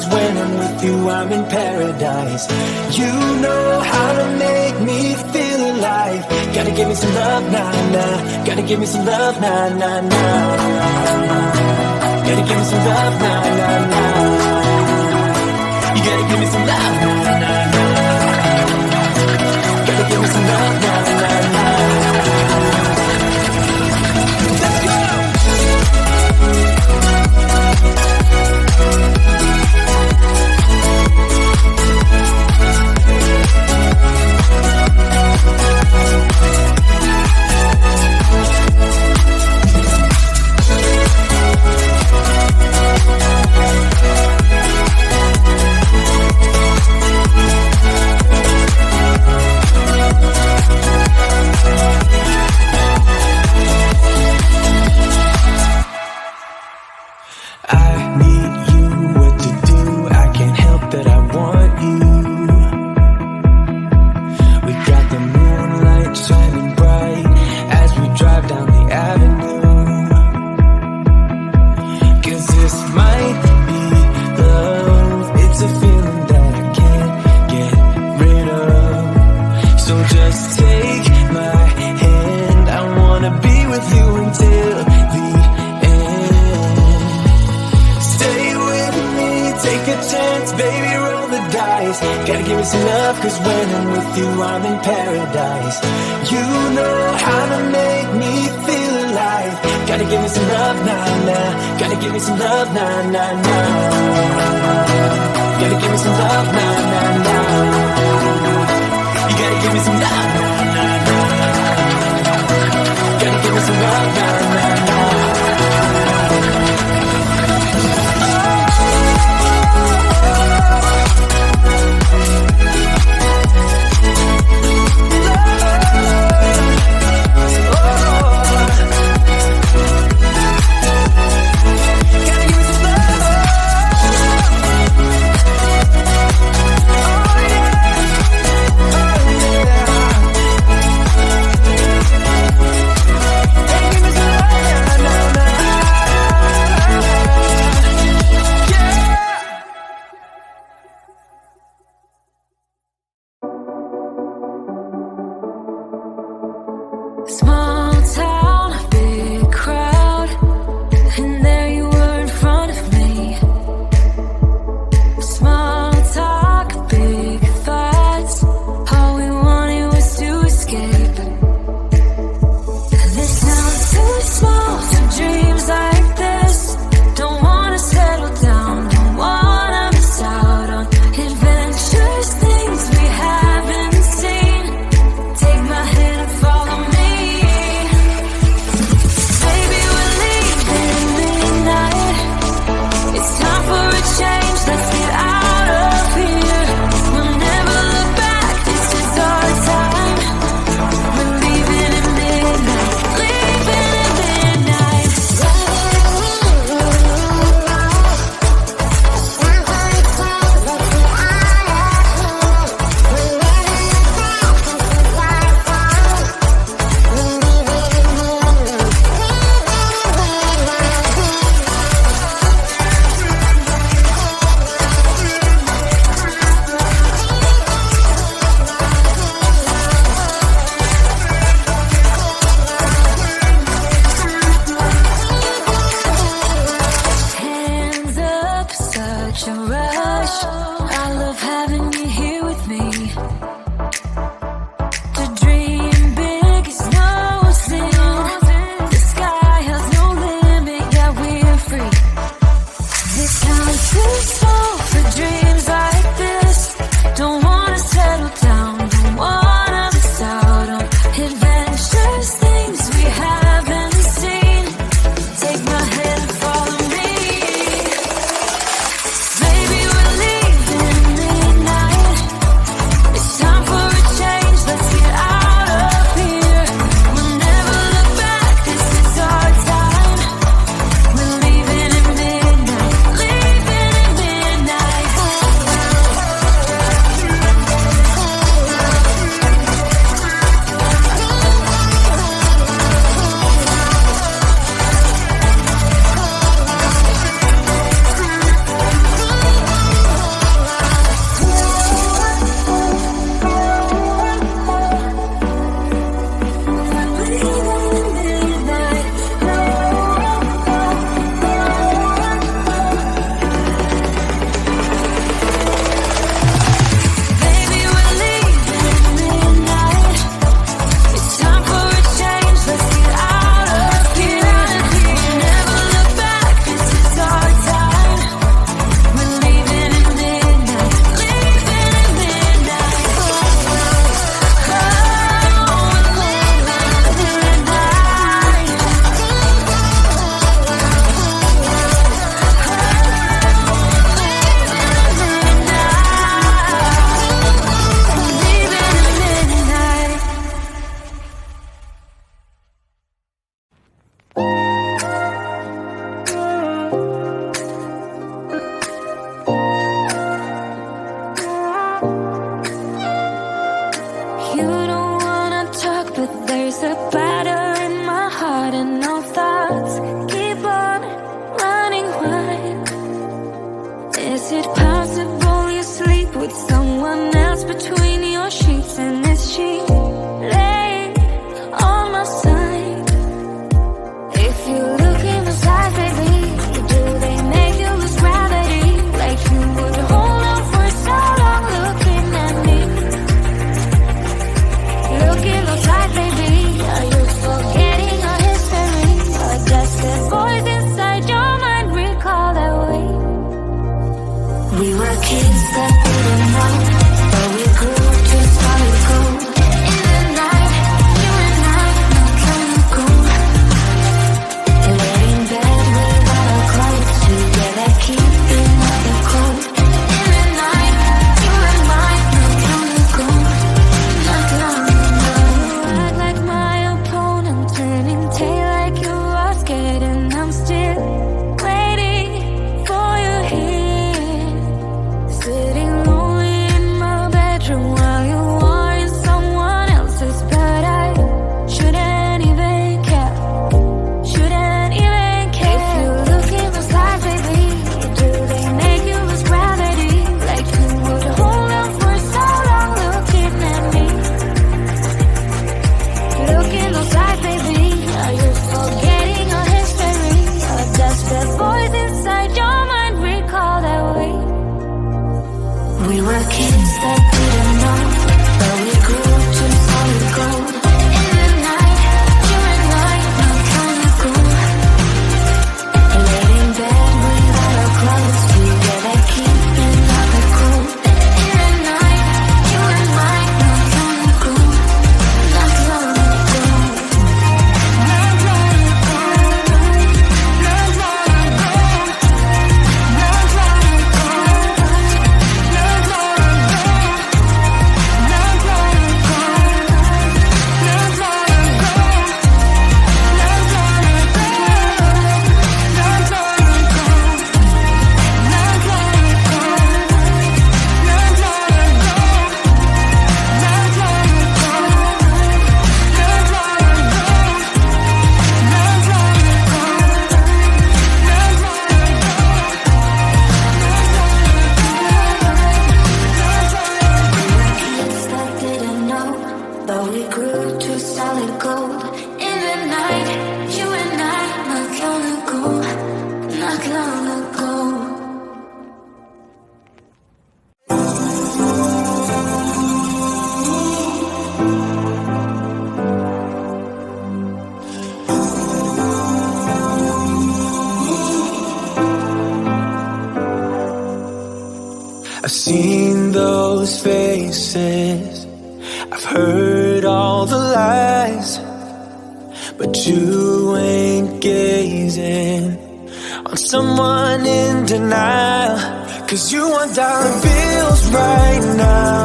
'cause when I'm with you I'm in paradise. You know how to make me feel alive. Gotta give me some love, nah, nah. Gotta give me some love, nah, nah, nah. Gotta give me some love, nah, nah, nah. You gotta give me some love, nah, nah, nah. Gotta give me some love, nah, nah, nah. Let's go! Gotta give me some love, 'cause when I'm with you I'm in paradise. You know how to make me feel alive. Gotta give me some love, nah, nah. Gotta give me some love, nah, nah, nah. Gotta give me some love, nah, nah, nah. You gotta give me some love, nah, nah, nah. Gotta give me some love, nah, nah, nah. possible you sleep with someone else between your sheets, and is she laying on my side? If you look in the eyes, baby, do they make you lose gravity? Like you would hold on for so long looking at me. Look in those eyes, baby, are you forgetting our history? Or just the voice inside your mind recall that way? We were kids that didn't know, but we grew to solid gold. In the night, you and I, not long ago. Lay in bed without our clothes, together keeping up the cold. In the night, you and I, not long ago. Not long ago. Act like my opponent, turning tail like you are scared, and I'm still waiting for you here. Sitting lonely in my bedroom while you are in someone else's, but I shouldn't even care. Shouldn't even care. If you look in those eyes, baby, do they make you lose gravity? Like you would hold on for so long looking at me. Look in those eyes, baby, are you forgetting our history? Or does the voice inside your mind recall that way? We were kids that didn't know, but we grew to solid gold. In the night, you and I, not long ago. Laid in bed without our clothes, together keeping up the cold. In the night, you and I, not long ago. Not long ago. Not long ago. Not long ago. Not long ago. Not long Kids that didn't know, but we grew to solid gold. In the night, you and I, not long ago. Not long ago. I've seen those faces, I've heard all the lies, but you ain't gazing on someone in denial. 'Cause you want dollar bills right now,